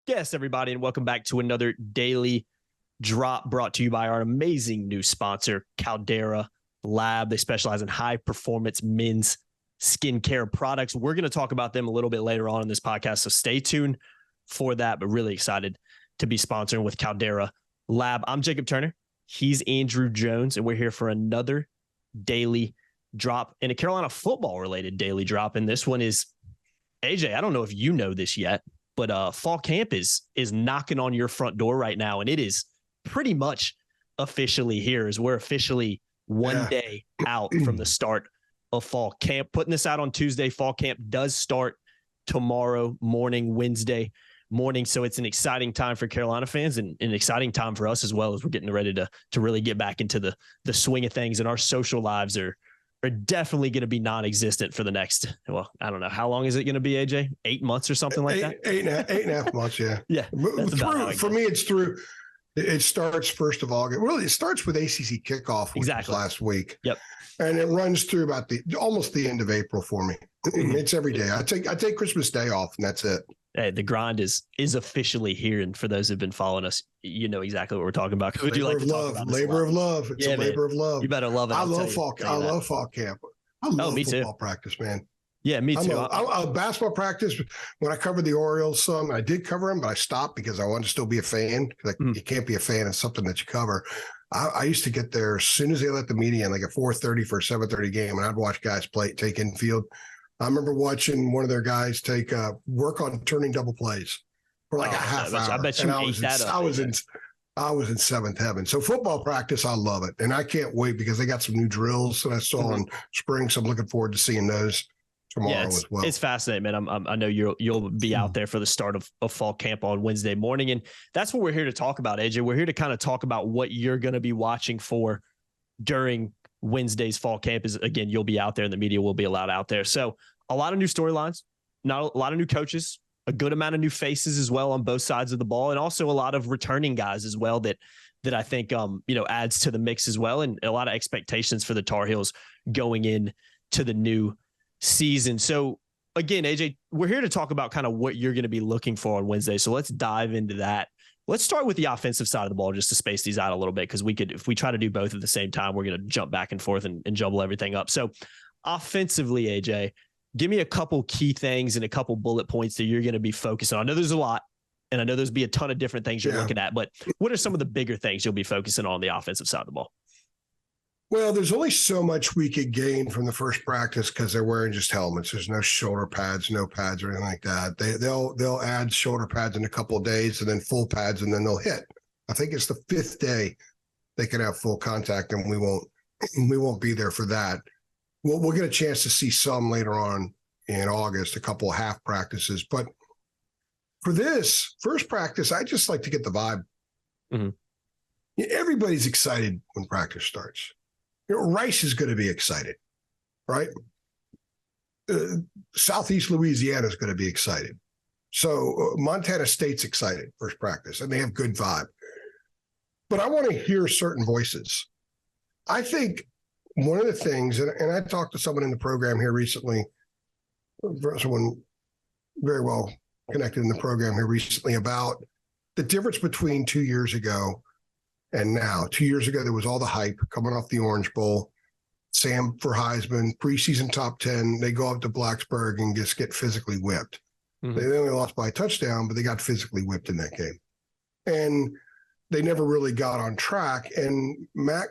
Yes, everybody, and welcome back to another daily drop brought to you by our amazing new sponsor, Caldera Lab. They specialize in high-performance men's skincare products. We're going to talk about them a little bit later on in this podcast, so stay tuned for that, but really excited to be sponsoring with Caldera Lab. I'm Jacob Turner. He's Andrew Jones, and we're here for another daily drop and a Carolina football-related daily drop, and this one is, AJ, I don't know if you know this yet, but fall camp is knocking on your front door right now, and it is pretty much officially here as we're officially one day out from the start of fall camp. Putting this out on Tuesday, fall camp does start tomorrow morning, Wednesday morning, so it's an exciting time for Carolina fans and an exciting time for us as well as we're getting ready to really get back into the swing of things, and our social lives are definitely going to be non-existent for the next, well, I don't know. How long is it going to be, AJ? 8 months or something like that? Eight and a half months, yeah. Yeah. For me, it starts 1st of August. Well, it starts with ACC kickoff, which was last week. Yep. And it runs through about almost the end of April for me. It's every day. I take Christmas Day off, and that's it. Hey, the grind is officially here, and for those who've been following us, you know exactly what we're talking about. Would you like to talk about labor of love? It's a labor of love. You better love it. I love fall camp. I love football practice, man. Yeah, me too. I basketball practice, when I covered the Orioles some, I did cover them, but I stopped because I wanted to still be a fan. Like, you can't be a fan of something that you cover. I used to get there as soon as they let the media in, like at 4:30 for a 7:30 take and I'd watch guys take infield. I remember watching one of their guys take work on turning double plays for like a half hour. I bet you ate that up. I was in seventh heaven. So football practice, I love it. And I can't wait because they got some new drills that I saw in spring. So I'm looking forward to seeing those tomorrow as well. It's fascinating, man. I know you'll be out there for the start of fall camp on Wednesday morning. And that's what we're here to talk about, AJ. We're here to kind of talk about what you're going to be watching for during Wednesday's fall camp. Is, again, you'll be out there and the media will be allowed out there. So a lot of new storylines, not a lot of new coaches, a good amount of new faces as well on both sides of the ball, and also a lot of returning guys as well that I think adds to the mix as well, and a lot of expectations for the Tar Heels going in to the new season. So again, AJ, we're here to talk about kind of what you're going to be looking for on Wednesday. So let's dive into that. Let's start with the offensive side of the ball just to space these out a little bit, because if we try to do both at the same time, we're going to jump back and forth and jumble everything up. So offensively, AJ, give me a couple key things and a couple bullet points that you're going to be focused on. I know there's a lot, and I know there's be a ton of different things you're looking at, but what are some of the bigger things you'll be focusing on the offensive side of the ball? Well, there's only so much we could gain from the first practice because they're wearing just helmets. There's no shoulder pads, no pads or anything like that. They'll add shoulder pads in a couple of days and then full pads, and then they'll hit. I think it's the 5th day they can have full contact, and we won't be there for that. We'll get a chance to see some later on in August, a couple of half practices. But for this first practice, I just like to get the vibe. Mm-hmm. Everybody's excited when practice starts. Rice is going to be excited, right? Southeast Louisiana is going to be excited. So Montana State's excited first practice, and they have good vibe. But I want to hear certain voices. I think one of the things, and I talked to someone in the program here recently, someone very well connected in the program here recently, about the difference between 2 years ago and now. 2 years ago, there was all the hype coming off the Orange Bowl. Sam for Heisman, preseason top 10. They go up to Blacksburg and just get physically whipped. Mm-hmm. They only lost by a touchdown, but they got physically whipped in that game. And they never really got on track. And Mac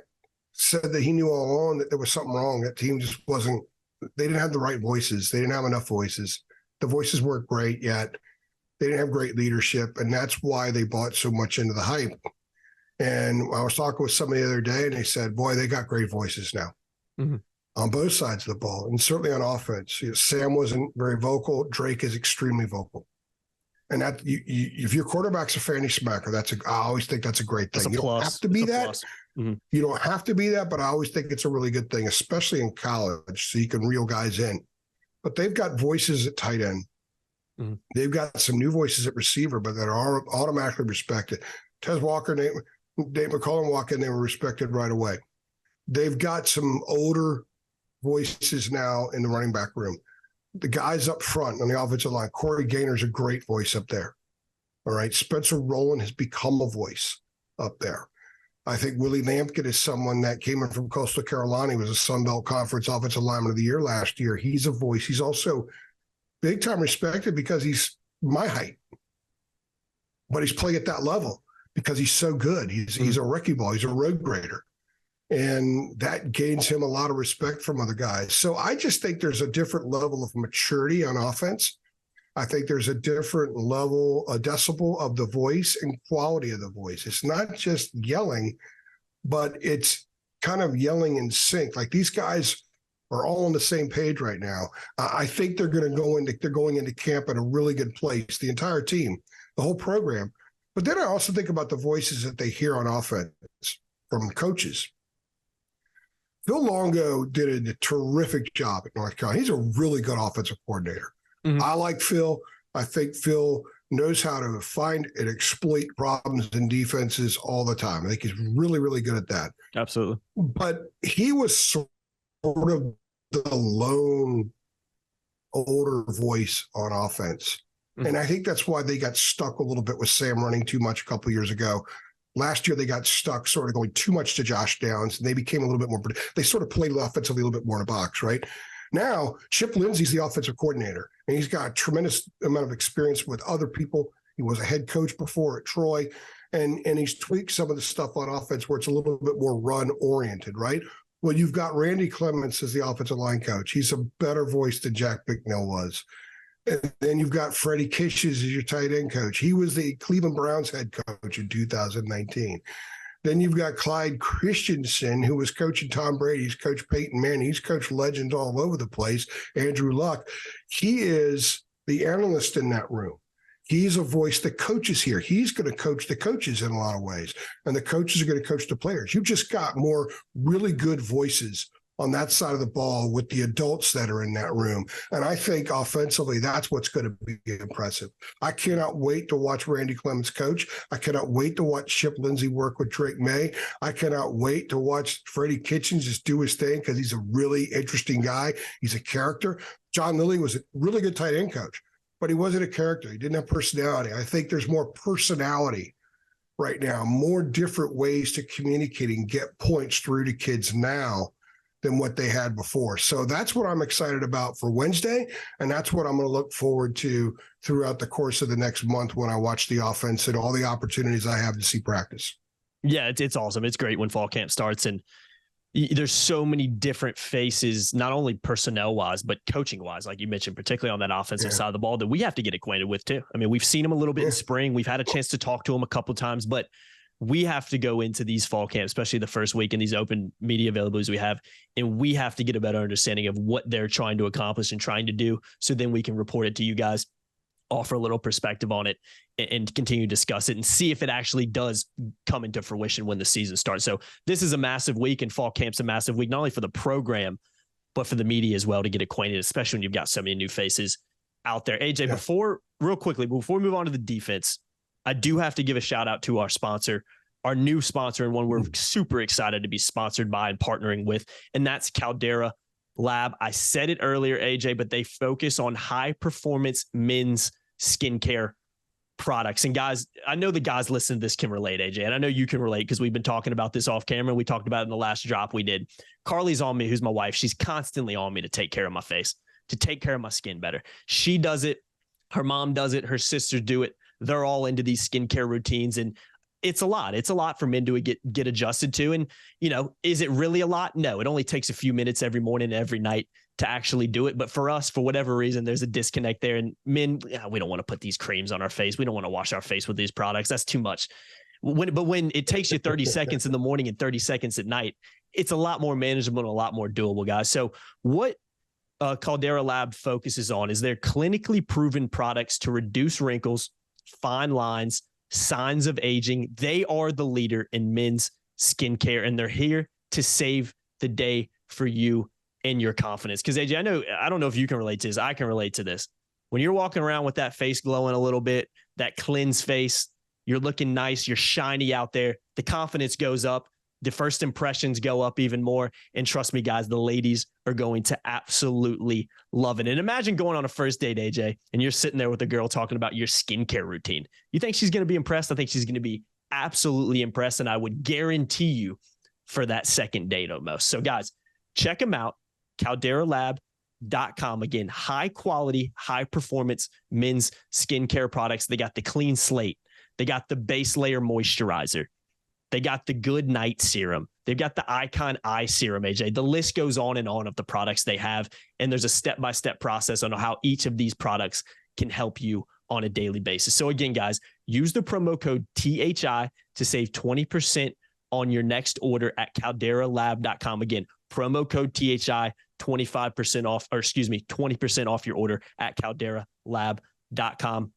said that he knew all along that there was something wrong. That team just wasn't – they didn't have the right voices. They didn't have enough voices. The voices weren't great yet. They didn't have great leadership, and that's why they bought so much into the hype. And I was talking with somebody the other day, and they said, boy, they got great voices now on both sides of the ball, and certainly on offense. Sam wasn't very vocal. Drake is extremely vocal. And that if your quarterback's a fanny smacker, I always think that's a great thing. You don't have to be that. Mm-hmm. You don't have to be that, but I always think it's a really good thing, especially in college, so you can reel guys in. But they've got voices at tight end. Mm-hmm. They've got some new voices at receiver, but that are automatically respected. Tez Walker, Dave McCollum walk in, they were respected right away. They've got some older voices now in the running back room. The guys up front on the offensive line, Corey Gaynor's a great voice up there. All right. Spencer Rowland has become a voice up there. I think Willie Lampkin is someone that came in from Coastal Carolina. He was a Sun Belt Conference Offensive Lineman of the Year last year. He's a voice. He's also big time respected because he's my height, but he's playing at that level because he's so good. He's a wrecking ball. He's a road grader. And that gains him a lot of respect from other guys. So I just think there's a different level of maturity on offense. I think there's a different level, a decibel of the voice and quality of the voice. It's not just yelling, but it's kind of yelling in sync. Like these guys are all on the same page right now. I think they're going into camp at a really good place, the entire team, the whole program. But then I also think about the voices that they hear on offense from coaches. Phil Longo did a terrific job at North Carolina. He's a really good offensive coordinator. Mm-hmm. I like Phil. I think Phil knows how to find and exploit problems in defenses all the time. I think he's really, really good at that. Absolutely. But he was sort of the lone older voice on offense. Mm-hmm. And I think that's why they got stuck a little bit with Sam running too much a couple of years ago. Last year, they got stuck sort of going too much to Josh Downs, and they became a little bit more – they sort of played offensively a little bit more in a box, right? Now, Chip Lindsey's the offensive coordinator, and he's got a tremendous amount of experience with other people. He was a head coach before at Troy, and he's tweaked some of the stuff on offense where it's a little bit more run-oriented, right? Well, you've got Randy Clements as the offensive line coach. He's a better voice than Jack Bicknell was. And then you've got Freddie Kitchens as your tight end coach. He was the Cleveland Browns head coach in 2019. Then you've got Clyde Christensen, who was coaching Tom Brady. He's coached Peyton Manning. He's coached legends all over the place. Andrew Luck. He is the analyst in that room. He's a voice that coaches here. He's going to coach the coaches in a lot of ways, and the coaches are going to coach the players. You've just got more really good voices on that side of the ball with the adults that are in that room. And I think offensively, that's what's going to be impressive. I cannot wait to watch Randy Clements coach. I cannot wait to watch Chip Lindsey work with Drake May. I cannot wait to watch Freddie Kitchens just do his thing because he's a really interesting guy. He's a character. John Lilly was a really good tight end coach, but he wasn't a character. He didn't have personality. I think there's more personality right now, more different ways to communicate and get points through to kids now than what they had before. So that's what I'm excited about for Wednesday. And that's what I'm going to look forward to throughout the course of the next month when I watch the offense and all the opportunities I have to see practice. Yeah, it's awesome. It's great when fall camp starts. And there's so many different faces, not only personnel wise, but coaching wise, like you mentioned, particularly on that offensive side of the ball that we have to get acquainted with too. I mean, we've seen them a little bit in spring. We've had a chance to talk to them a couple of times, but we have to go into these fall camps, especially the first week and these open media availabilities we have, and we have to get a better understanding of what they're trying to accomplish and trying to do. So then we can report it to you guys, offer a little perspective on it, and continue to discuss it and see if it actually does come into fruition when the season starts. So this is a massive week, and fall camp's a massive week, not only for the program, but for the media as well to get acquainted, especially when you've got so many new faces out there. AJ, before we move on to the defense, I do have to give a shout out to our sponsor, our new sponsor, and one we're super excited to be sponsored by and partnering with, and that's Caldera Lab. I said it earlier, AJ, but they focus on high performance men's skincare products. And guys, I know the guys listening to this can relate, AJ, and I know you can relate because we've been talking about this off camera. We talked about it in the last drop we did. Carly's on me, who's my wife. She's constantly on me to take care of my face, to take care of my skin better. She does it. Her mom does it. Her sisters do it. They're all into these skincare routines, and it's a lot. It's a lot for men to get adjusted to. And, you know, is it really a lot? No, it only takes a few minutes every morning, every night to actually do it. But for us, for whatever reason, there's a disconnect there. And men, we don't want to put these creams on our face. We don't want to wash our face with these products. That's too much. But when it takes you 30 seconds in the morning and 30 seconds at night, it's a lot more manageable and a lot more doable, guys. So what Caldera Lab focuses on is their clinically proven products to reduce wrinkles, fine lines, signs of aging. They are the leader in men's skincare, and they're here to save the day for you and your confidence. Because AJ, I don't know if you can relate to this. I can relate to this. When you're walking around with that face glowing a little bit, that cleansed face, you're looking nice, you're shiny out there, the confidence goes up. The first impressions go up even more. And trust me, guys, the ladies are going to absolutely love it. And imagine going on a first date, AJ, and you're sitting there with a girl talking about your skincare routine. You think she's going to be impressed? I think she's going to be absolutely impressed. And I would guarantee you for that second date almost. So guys, check them out. calderalab.com. Again, high quality, high performance men's skincare products. They got the clean slate. They got the base layer moisturizer. They got the Good Night Serum. They've got the Icon Eye Serum, AJ. The list goes on and on of the products they have. And there's a step-by-step process on how each of these products can help you on a daily basis. So again, guys, use the promo code THI to save 20% on your next order at calderalab.com. Again, promo code THI, 25% off, or excuse me, 20% off your order at calderalab.com.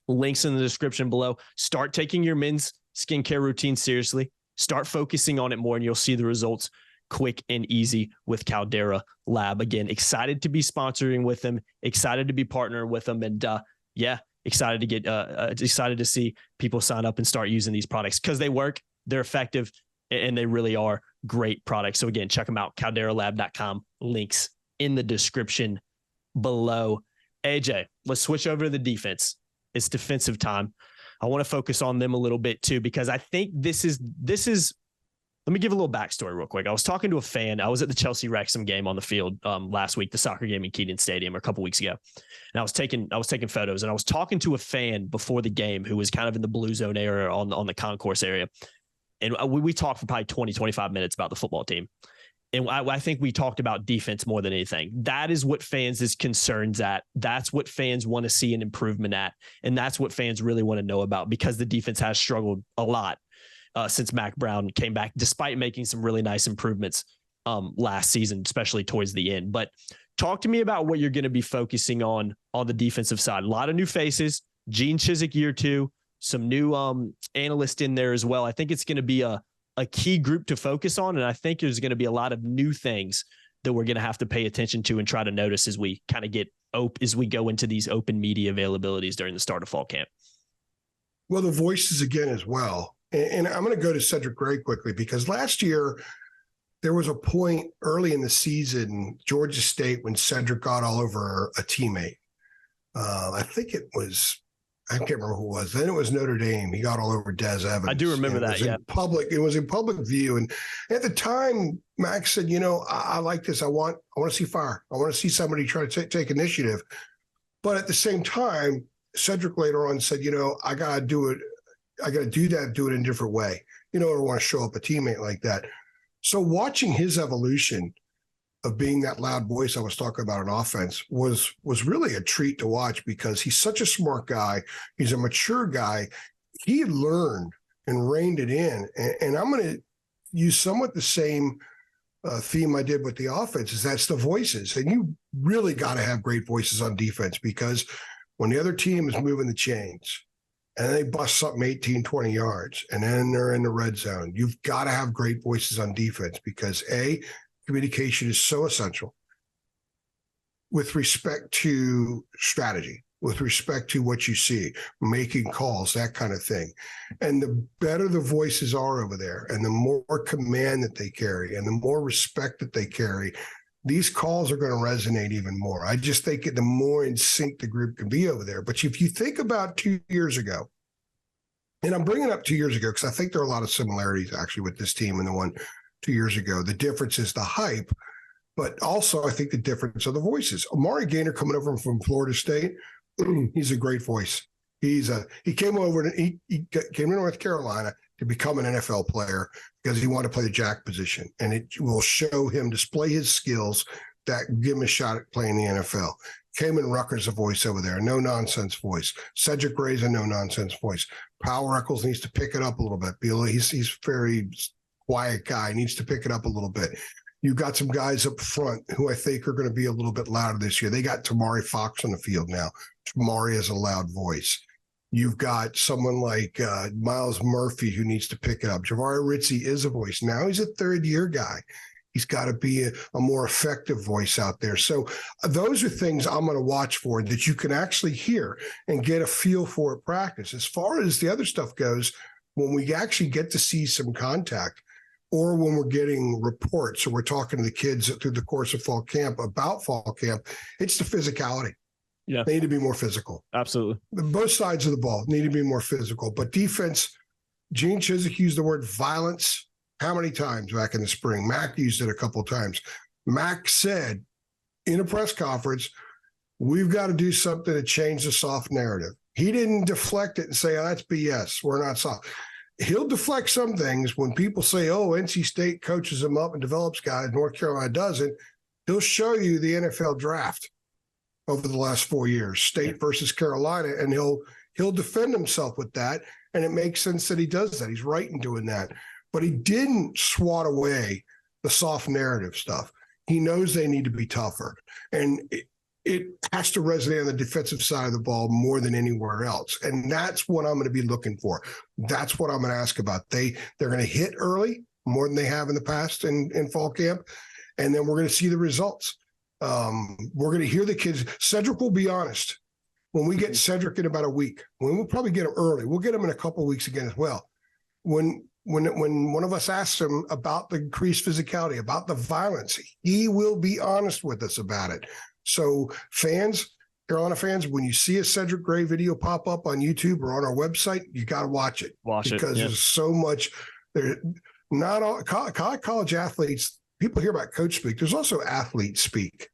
Links in the description below. Start taking your men's skincare routine seriously. Start focusing on it more, and you'll see the results quick and easy with Caldera Lab. Again, excited to be sponsoring with them, excited to be partnering with them, and excited to get excited to see people sign up and start using these products because they work, they're effective, and they really are great products. So again, check them out, calderalab.com. Links in the description below. AJ, let's switch over to the defense. It's defensive time. I want to focus on them a little bit too, because I think this is, let me give a little backstory real quick. I was talking to a fan. I was at the Chelsea Wrexham game on the field last week, the soccer game in Keaton Stadium a couple weeks ago. And I was taking photos, and I was talking to a fan before the game who was kind of in the blue zone area on the concourse area. And we talked for probably 20, 25 minutes about the football team. And I think we talked about defense more than anything. That is what fans is concerns at. That's what fans want to see an improvement at. And that's what fans really want to know about, because the defense has struggled a lot since Mac Brown came back, despite making some really nice improvements last season, especially towards the end. But talk to me about what you're going to be focusing on the defensive side. A lot of new faces, Gene Chizik year 2, some new analysts in there as well. I think it's going to be a key group to focus on. And I think there's going to be a lot of new things that we're going to have to pay attention to and try to notice as we kind of as we go into these open media availabilities during the start of fall camp. Well, the voices again as well. And I'm going to go to Cedric Gray quickly, because last year there was a point early in the season, Georgia State, when Cedric got all over a teammate. I think it was, I can't remember who it was. Then it was Notre Dame. He got all over Des Evans. I do remember that, yeah. It was in public view. And at the time, Max said, I like this. I want to see fire. I want to see somebody try to take initiative. But at the same time, Cedric later on said, I got to do it. I got to do it in a different way. I don't want to show up a teammate like that. So watching his evolution of being that loud voice I was talking about on offense was really a treat to watch, because he's such a smart guy. He's a mature guy. He learned and reined it in. And I'm going to use somewhat the same theme I did with the offense, is that's the voices. And you really got to have great voices on defense, because when the other team is moving the chains and they bust something 18, 20 yards, and then they're in the red zone, you've got to have great voices on defense, because communication is so essential with respect to strategy, with respect to what you see, making calls, that kind of thing. And the better the voices are over there, and the more command that they carry, and the more respect that they carry, these calls are going to resonate even more. I just think the more in sync the group can be over there. But if you think about 2 years ago, and I'm bringing up 2 years ago because I think there are a lot of similarities actually with this team and the one 2 years ago. The difference is the hype, but also I think the difference are the voices. Amari Gaynor coming over from Florida State, he's a great voice. He came over and he came to North Carolina to become an NFL player because he wanted to play the jack position, and it will show him display his skills that give him a shot at playing the NFL. Kamen Rucker's a voice over there, no nonsense voice. Cedric Gray's a no nonsense voice. Powell Eccles needs to pick it up a little bit. He's very quiet guy, needs to pick it up a little bit. You've got some guys up front who I think are going to be a little bit louder this year. They got Tamari Fox on the field now. Tamari has a loud voice. You've got someone like Miles Murphy who needs to pick it up. Javari Ritzie is a voice. Now he's a third-year guy. He's got to be a more effective voice out there. So those are things I'm going to watch for that you can actually hear and get a feel for at practice. As far as the other stuff goes, when we actually get to see some contact, or when we're getting reports or we're talking to the kids through the course of fall camp about fall camp, it's the physicality. Yeah. They need to be more physical. Absolutely. Both sides of the ball need to be more physical. But defense, Gene Chizik used the word violence how many times back in the spring? Mac used it a couple of times. Mac said in a press conference, we've got to do something to change the soft narrative. He didn't deflect it and say, oh, that's BS. We're not soft. He'll deflect some things when people say, oh, NC State coaches him up and develops guys, North Carolina doesn't. He'll show you the NFL draft over the last 4 years, State versus Carolina, and he'll defend himself with that. And it makes sense that he does that. He's right in doing that. But he didn't swat away the soft narrative stuff. He knows they need to be tougher. And it has to resonate on the defensive side of the ball more than anywhere else. And that's what I'm going to be looking for. That's what I'm going to ask about. They're going to hit early more than they have in the past in fall camp. And then we're going to see the results. We're going to hear the kids. Cedric will be honest. When we get Cedric in about a week, we'll probably get him early. We'll get him in a couple of weeks again as well. When one of us asks him about the increased physicality, about the violence, he will be honest with us about it. So fans, Carolina fans, when you see a Cedric Gray video pop up on YouTube or on our website, you got to watch it. Because there's so much. Not all college athletes, people hear about coach speak. There's also athlete speak.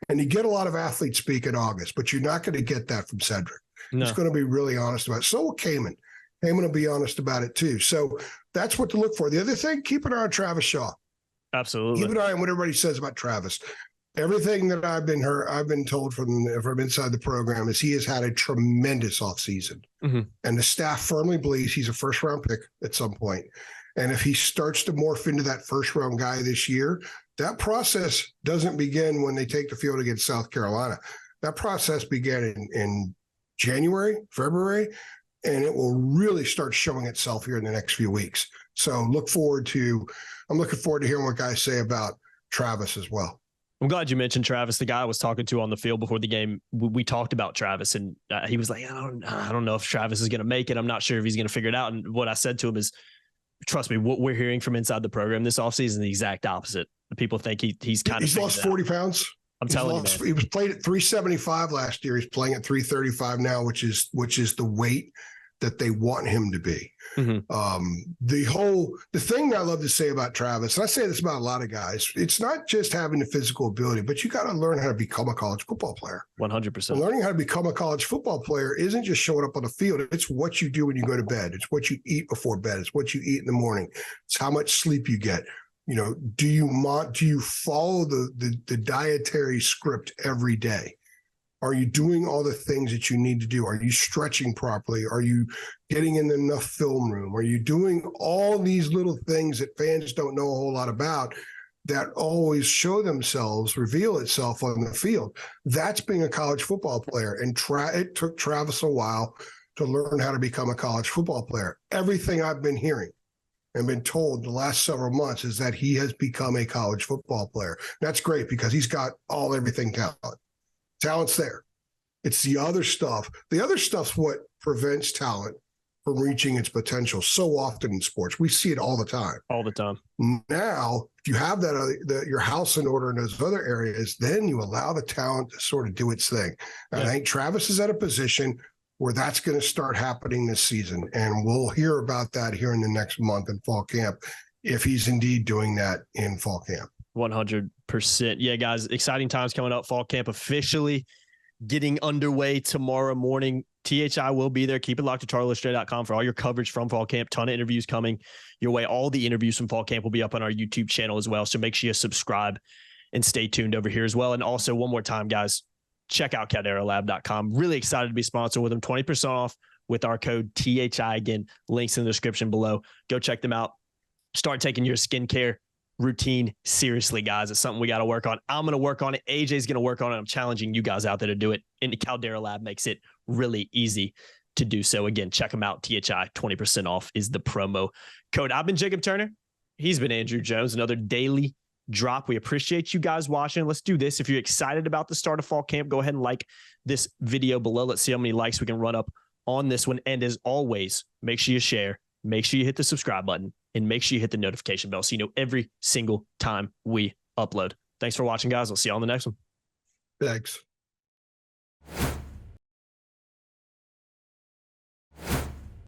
And you get a lot of athlete speak in August, but you're not going to get that from Cedric. No. He's going to be really honest about it. So will Kamen. Kamen will be honest about it too. So that's what to look for. The other thing, keep an eye on Travis Shaw. Absolutely. Keep an eye on what everybody says about Travis. Everything that I've been told from inside the program is he has had a tremendous offseason. Mm-hmm. And the staff firmly believes he's a first-round pick at some point. And if he starts to morph into that first-round guy this year, that process doesn't begin when they take the field against South Carolina. That process began in January, February, and it will really start showing itself here in the next few weeks. So I'm looking forward to hearing what guys say about Travis as well. I'm glad you mentioned Travis. The guy I was talking to on the field before the game, we talked about Travis, and he was like, I don't know if Travis is going to make it. I'm not sure if he's going to figure it out. And what I said to him is, trust me, what we're hearing from inside the program this offseason is the exact opposite. People think he's lost 40 pounds. I'm telling you, he was played at 375 last year. He's playing at 335 now, which is the weight that they want him to be. Mm-hmm. The thing that I love to say about Travis, and I say this about a lot of guys, it's not just having the physical ability, but you got to learn how to become a college football player. 100%. Learning how to become a college football player isn't just showing up on the field. It's what you do when you go to bed. It's what you eat before bed. It's what you eat in the morning. It's how much sleep you get. Do you follow the dietary script every day? Are you doing all the things that you need to do? Are you stretching properly? Are you getting in enough film room? Are you doing all these little things that fans don't know a whole lot about that always reveal itself on the field? That's being a college football player. And it took Travis a while to learn how to become a college football player. Everything I've been hearing and been told the last several months is that he has become a college football player. That's great because he's got everything talent. Talent's there. It's the other stuff. The other stuff's what prevents talent from reaching its potential so often in sports. We see it all the time. All the time. Now, if you have your house in order in those other areas, then you allow the talent to sort of do its thing. And I think Travis is at a position where that's going to start happening this season. And we'll hear about that here in the next month in fall camp, if he's indeed doing that in fall camp. 100%. Yeah, guys, exciting times coming up. Fall camp officially getting underway tomorrow morning. THI will be there. Keep it locked to charlottestray.com for all your coverage from fall camp. Ton of interviews coming your way. All the interviews from fall camp will be up on our YouTube channel as well. So make sure you subscribe and stay tuned over here as well. And also, one more time, guys, check out calderalab.com. Really excited to be sponsored with them. 20% off with our code THI. Again, links in the description below. Go check them out. Start taking your skincare routine seriously, guys. It's something we got to work on. I'm going to work on it. AJ's going to work on it. I'm challenging you guys out there to do it. And the Caldera Lab makes it really easy to do so. Again, check them out. THI, 20% off is the promo code. I've been Jacob Turner. He's been Andrew Jones. Another daily drop. We appreciate you guys watching. Let's do this. If you're excited about the start of fall camp, go ahead and like this video below. Let's see how many likes we can run up on this one. And as always, make sure you share. Make sure you hit the subscribe button. and make sure you hit the notification bell so you know every single time we upload. Thanks for watching, guys. We'll see you on the next one. Thanks.